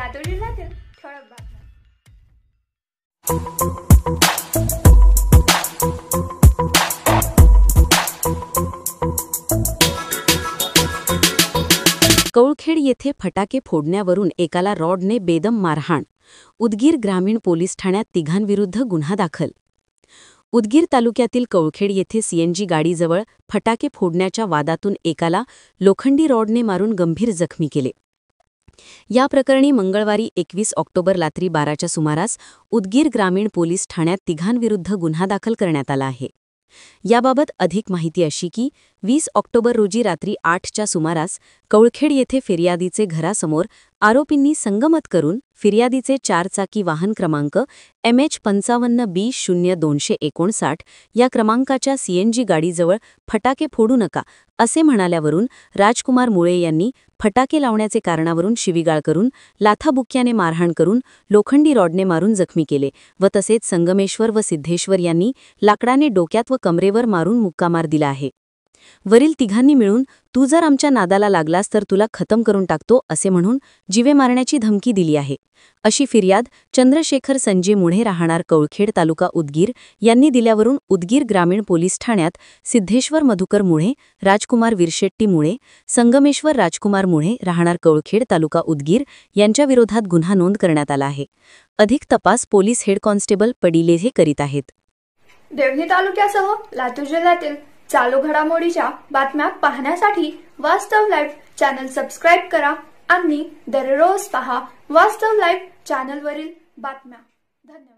लातूर जिल्ह्यातील ठळक बातम्या। कौळखेड येथे फटाके फोडण्यावरून एकाला रॉडने बेदम मारहाण। उदगीर ग्रामीण पोलीस ठाण्यात तिघांविरुद्ध गुन्हा दाखल। उदगीर तालुक्यातील कौळखेड येथे सीएनजी गाडीजवळ फटाके फोडण्याच्या वादातून एकाला लोखंडी रॉडने मारून गंभीर जखमी केले। या प्रकरणी मंगळवारी 21 ऑक्टोबर रात्री 12च्या सुमारास उदगीर ग्रामीण पोलीस ठाण्यात तिघांविरुद्ध गुन्हा दाखल करण्यात आला आहे। याबाबत अधिक माहिती अशी की 20 ऑक्टोबर रोजी रात्री 8च्या सुमारास कौळखेड येथे फिर्यादीचे घरासमोर आरोपींनी संगमत करून फिर्यादीचे 4चाकी वाहन क्रमांक MH55B0259 या क्रमांकाच्या सीएनजी गाडीजवळ फटाके फोडू नका असे म्हणाल्यावरून राजकुमार मुळे यांनी फटाके लावण्याचे कारणावरून शिवीगाळ करून लाथाबुक्क्याने मारहाण करून लोखंडी रॉडने मारून जखमी केले व तसेच संगमेश्वर व सिद्धेश्वर यांनी लाकडाने डोक्यात व कमरेवर मारून मुक्कामार दिला आहे। वरील तिघांनी मिळून तू जर आमच्या नादाला लागलास तर तुला खतम करून टाकतो असे म्हणून जीवे मारण्याची धमकी दिली आहे, अशी फिर्याद चंद्रशेखर संजय मुळे राहणार कौळखेड तालुका उदगीर यांनी दिल्यावरून उदगीर ग्रामीण पोलीस ठाण्यात सिद्धेश्वर मधुकर मुळे, राजकुमार विरशेट्टी मुळे, संगमेश्वर राजकुमार मुळे राहणार कौळखेड तालुका उदगीर यांच्या विरोधात गुन्हा नोंद करण्यात आला आहे। अधिक तपास पोलीस हेड कॉन्स्टेबल पडिले हे करीत आहेत। देवणी तालुक्यासह लातूर जिल्ह्यातील चालू घडामोडीच्या बातम्या पाहण्यासाठी वास्तव लाईव्ह चॅनल सबस्क्राइब करा आणि दररोज पहा वास्तव लाईव्ह चॅनलवरील बातम्या। धन्यवाद।